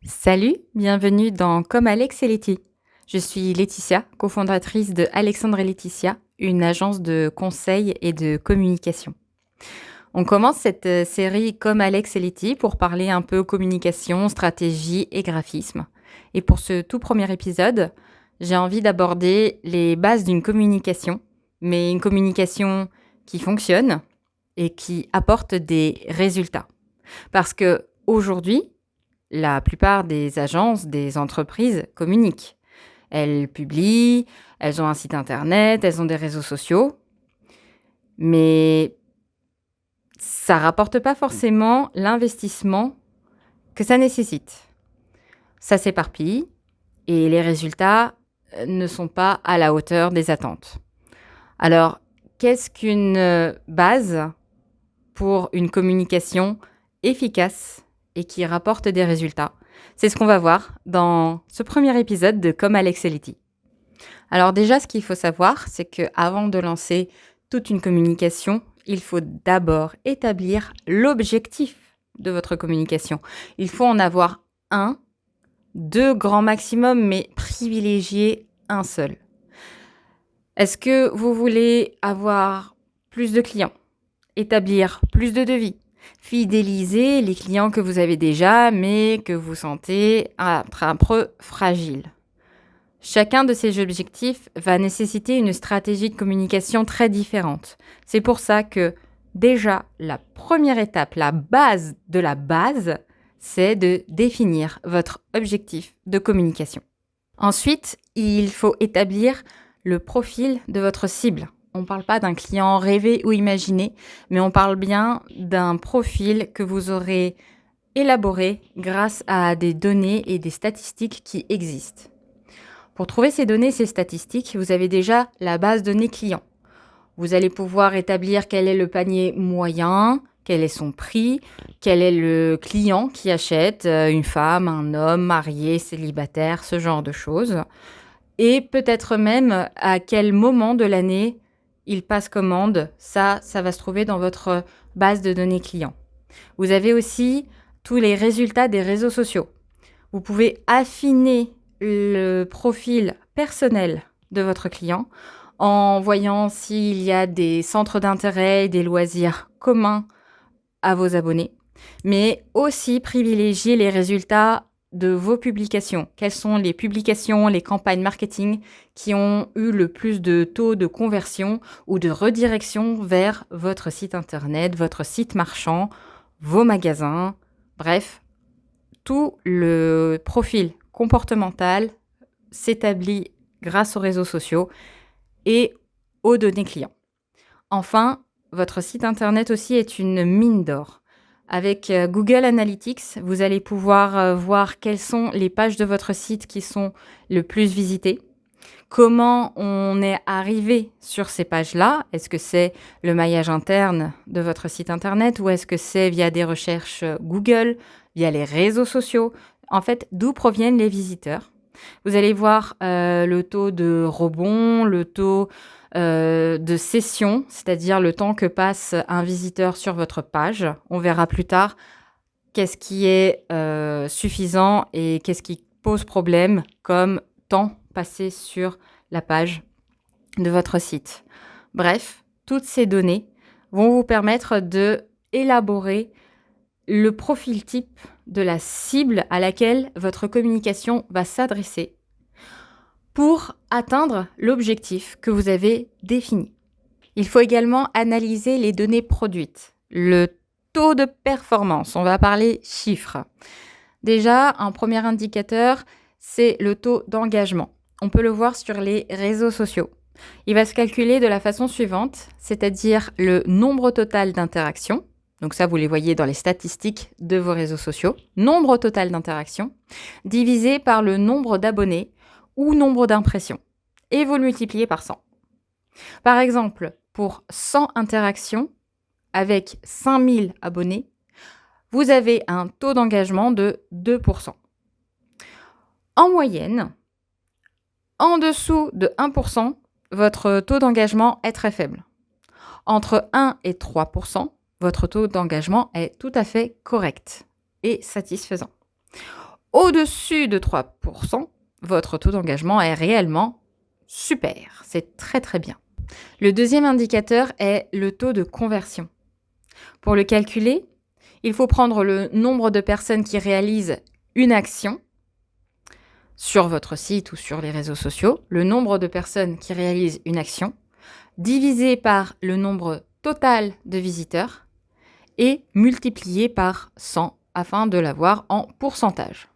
Salut, bienvenue dans Comme Alex et Letty. Je suis Laetitia, cofondatrice de Alexandre et Laetitia, une agence de conseil et de communication. On commence cette série Comme Alex et Letty pour parler un peu communication, stratégie et graphisme. Et pour ce tout premier épisode, j'ai envie d'aborder les bases d'une communication, mais une communication qui fonctionne et qui apporte des résultats. Parce que aujourd'hui, la plupart des agences, des entreprises communiquent. Elles publient, elles ont un site internet, elles ont des réseaux sociaux, mais ça rapporte pas forcément l'investissement que ça nécessite. Ça s'éparpille et les résultats ne sont pas à la hauteur des attentes. Alors, qu'est-ce qu'une base pour une communication efficace et qui rapporte des résultats? C'est ce qu'on va voir dans ce premier épisode de Comme Alex et Letty. Alors déjà, ce qu'il faut savoir, c'est qu'avant de lancer toute une communication, il faut d'abord établir l'objectif de votre communication. Il faut en avoir un, deux grands maximum, mais privilégier un seul. Est-ce que vous voulez avoir plus de clients, établir plus de devis, fidéliser les clients que vous avez déjà, mais que vous sentez être un peu fragiles? Chacun de ces objectifs va nécessiter une stratégie de communication très différente. C'est pour ça que déjà, la première étape, la base de la base, c'est de définir votre objectif de communication. Ensuite, il faut établir le profil de votre cible. On ne parle pas d'un client rêvé ou imaginé, mais on parle bien d'un profil que vous aurez élaboré grâce à des données et des statistiques qui existent. Pour trouver ces données, ces statistiques, vous avez déjà la base données client. Vous allez pouvoir établir quel est le panier moyen, quel est son prix, quel est le client qui achète, une femme, un homme, marié, célibataire, ce genre de choses. Et peut-être même à quel moment de l'année il passe commande. Ça va se trouver dans votre base de données client. Vous avez aussi tous les résultats des réseaux sociaux. Vous pouvez affiner le profil personnel de votre client en voyant s'il y a des centres d'intérêt, des loisirs communs à vos abonnés, mais aussi privilégier les résultats de vos publications. Quelles sont les publications, les campagnes marketing qui ont eu le plus de taux de conversion ou de redirection vers votre site internet, votre site marchand, vos magasins, bref, tout le profil comportemental s'établit grâce aux réseaux sociaux et aux données clients. Enfin, votre site internet aussi est une mine d'or. Avec Google Analytics, vous allez pouvoir voir quelles sont les pages de votre site qui sont le plus visitées. Comment on est arrivé sur ces pages-là? Est-ce que c'est le maillage interne de votre site internet ou est-ce que c'est via des recherches Google, via les réseaux sociaux? En fait, d'où proviennent les visiteurs? Vous allez voir le taux de rebond, le taux de session, c'est-à-dire le temps que passe un visiteur sur votre page. On verra plus tard qu'est-ce qui est suffisant et qu'est-ce qui pose problème comme temps passé sur la page de votre site. Bref, toutes ces données vont vous permettre de élaborer le profil type de la cible à laquelle votre communication va s'adresser pour atteindre l'objectif que vous avez défini. Il faut également analyser les données produites, le taux de performance, on va parler chiffres. Déjà, un premier indicateur, c'est le taux d'engagement. On peut le voir sur les réseaux sociaux. Il va se calculer de la façon suivante, c'est-à-dire le nombre total d'interactions. Donc ça, vous les voyez dans les statistiques de vos réseaux sociaux. Nombre total d'interactions divisé par le nombre d'abonnés ou nombre d'impressions. Et vous le multipliez par 100. Par exemple, pour 100 interactions avec 5000 abonnés, vous avez un taux d'engagement de 2%. En moyenne, en dessous de 1%, votre taux d'engagement est très faible. Entre 1 et 3%, votre taux d'engagement est tout à fait correct et satisfaisant. Au-dessus de 3%, votre taux d'engagement est réellement super. C'est très très bien. Le deuxième indicateur est le taux de conversion. Pour le calculer, il faut prendre le nombre de personnes qui réalisent une action sur votre site ou sur les réseaux sociaux, le nombre de personnes qui réalisent une action, divisé par le nombre total de visiteurs et multiplié par 100 afin de l'avoir en pourcentage.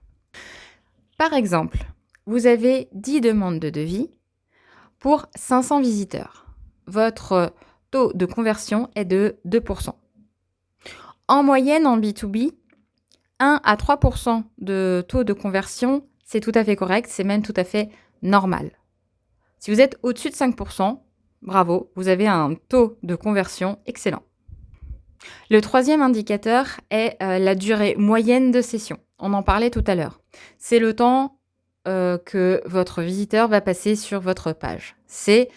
Par exemple, vous avez 10 demandes de devis pour 500 visiteurs. Votre taux de conversion est de 2%. En moyenne, en B2B, 1 à 3% de taux de conversion, c'est tout à fait correct, c'est même tout à fait normal. Si vous êtes au-dessus de 5%, bravo, vous avez un taux de conversion excellent. Le troisième indicateur est la durée moyenne de session. On en parlait tout à l'heure. C'est le temps que votre visiteur va passer sur votre page. C'est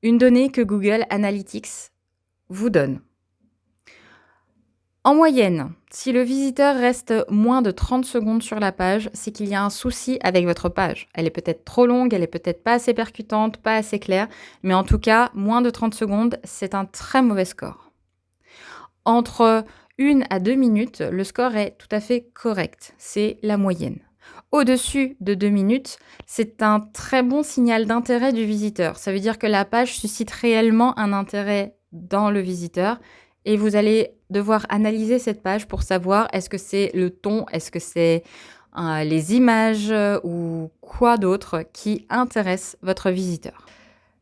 une donnée que Google Analytics vous donne. En moyenne, si le visiteur reste moins de 30 secondes sur la page, c'est qu'il y a un souci avec votre page. Elle est peut-être trop longue, elle est peut-être pas assez percutante, pas assez claire, mais en tout cas, moins de 30 secondes, c'est un très mauvais score. Entre 1 à 2 minutes, le score est tout à fait correct, c'est la moyenne. Au-dessus de 2 minutes, c'est un très bon signal d'intérêt du visiteur. Ça veut dire que la page suscite réellement un intérêt dans le visiteur et vous allez devoir analyser cette page pour savoir est-ce que c'est le ton, est-ce que c'est les images ou quoi d'autre qui intéresse votre visiteur.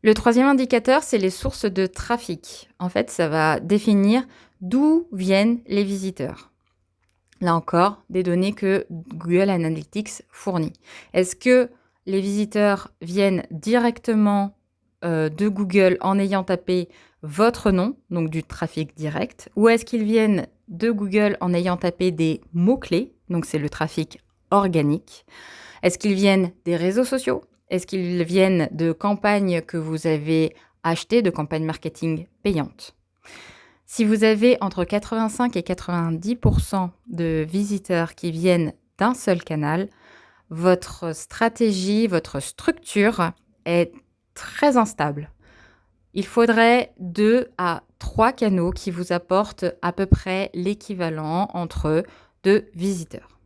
Le troisième indicateur, c'est les sources de trafic. En fait, ça va définir d'où viennent les visiteurs. Là encore, des données que Google Analytics fournit. Est-ce que les visiteurs viennent directement de Google en ayant tapé votre nom, donc du trafic direct, ou est-ce qu'ils viennent de Google en ayant tapé des mots-clés, donc c'est le trafic organique? Est-ce qu'ils viennent des réseaux sociaux? Est-ce qu'ils viennent de campagnes que vous avez achetées, de campagnes marketing payantes? Si vous avez entre 85 et 90% de visiteurs qui viennent d'un seul canal, votre stratégie, votre structure est très instable. Il faudrait 2 à 3 canaux qui vous apportent à peu près l'équivalent entre eux de visiteurs.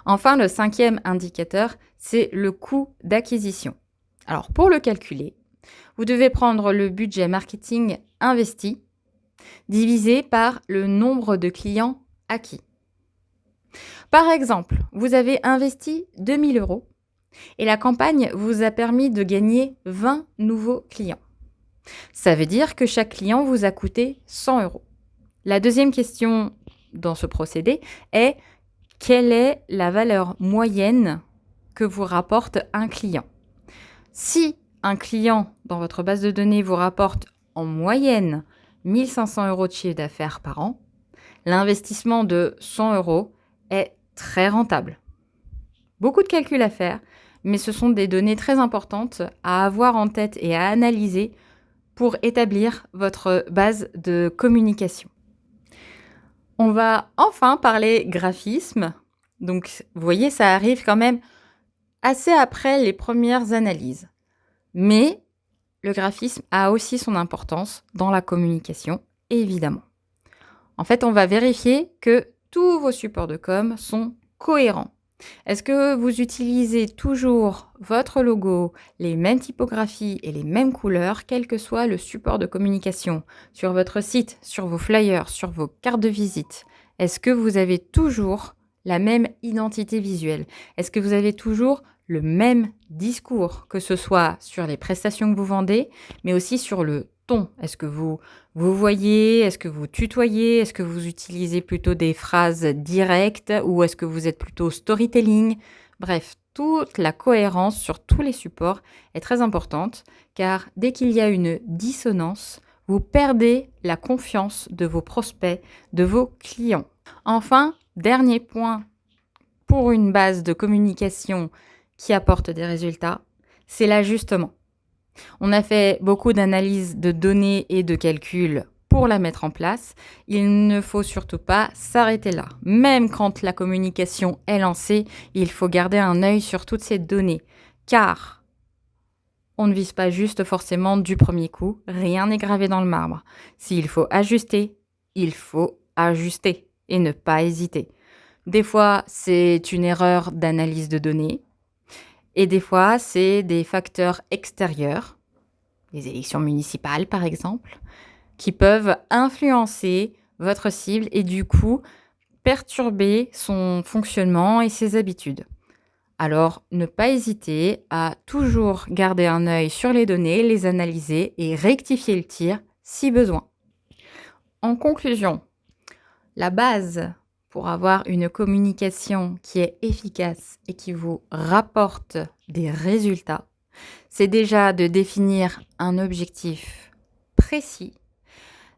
Enfin, le cinquième indicateur, c'est le coût d'acquisition. Alors, pour le calculer, vous devez prendre le budget marketing investi divisé par le nombre de clients acquis. Par exemple, vous avez investi 2 000 € et la campagne vous a permis de gagner 20 nouveaux clients. Ça veut dire que chaque client vous a coûté 100 €. La deuxième question dans ce procédé est quelle est la valeur moyenne que vous rapporte un client? Si un client dans votre base de données vous rapporte en moyenne 1 500 € de chiffre d'affaires par an, l'investissement de 100 € est très rentable. Beaucoup de calculs à faire, mais ce sont des données très importantes à avoir en tête et à analyser pour établir votre base de communication. On va enfin parler graphisme. Donc, vous voyez, ça arrive quand même assez après les premières analyses. Mais le graphisme a aussi son importance dans la communication, évidemment. En fait, on va vérifier que tous vos supports de com sont cohérents. Est-ce que vous utilisez toujours votre logo, les mêmes typographies et les mêmes couleurs, quel que soit le support de communication, sur votre site, sur vos flyers, sur vos cartes de visite? Est-ce que vous avez toujours la même identité visuelle? Est-ce que vous avez toujours le même discours, que ce soit sur les prestations que vous vendez, mais aussi sur le ton? Est-ce que vous voyez? Est-ce que vous tutoyez? Est-ce que vous utilisez plutôt des phrases directes ou est-ce que vous êtes plutôt storytelling? Bref, toute la cohérence sur tous les supports est très importante car dès qu'il y a une dissonance, vous perdez la confiance de vos prospects, de vos clients. Enfin, dernier point pour une base de communication qui apporte des résultats, c'est l'ajustement. On a fait beaucoup d'analyses de données et de calculs pour la mettre en place, il ne faut surtout pas s'arrêter là. Même quand la communication est lancée, il faut garder un œil sur toutes ces données, car on ne vise pas juste forcément du premier coup, rien n'est gravé dans le marbre. S'il faut ajuster, il faut ajuster et ne pas hésiter. Des fois, c'est une erreur d'analyse de données et des fois, c'est des facteurs extérieurs, les élections municipales par exemple, qui peuvent influencer votre cible et du coup perturber son fonctionnement et ses habitudes. Alors, ne pas hésiter à toujours garder un œil sur les données, les analyser et rectifier le tir si besoin. En conclusion, la base pour avoir une communication qui est efficace et qui vous rapporte des résultats, c'est déjà de définir un objectif précis,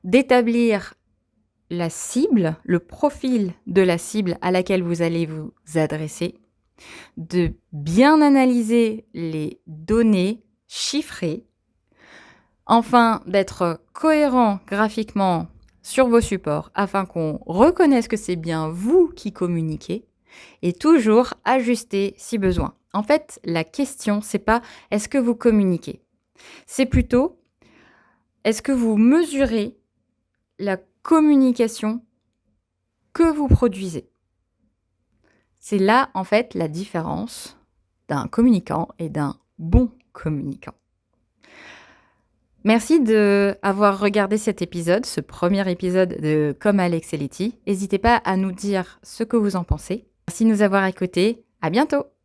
d'établir la cible, le profil de la cible à laquelle vous allez vous adresser, de bien analyser les données chiffrées, enfin d'être cohérent graphiquement sur vos supports afin qu'on reconnaisse que c'est bien vous qui communiquez et toujours ajuster si besoin. En fait, la question, c'est pas est-ce que vous communiquez, c'est plutôt est-ce que vous mesurez la communication que vous produisez. C'est là, en fait, la différence d'un communicant et d'un bon communicant. Merci d'avoir regardé cet épisode, ce premier épisode de Comme Alex et Letty. N'hésitez pas à nous dire ce que vous en pensez. Merci de nous avoir écoutés. À bientôt!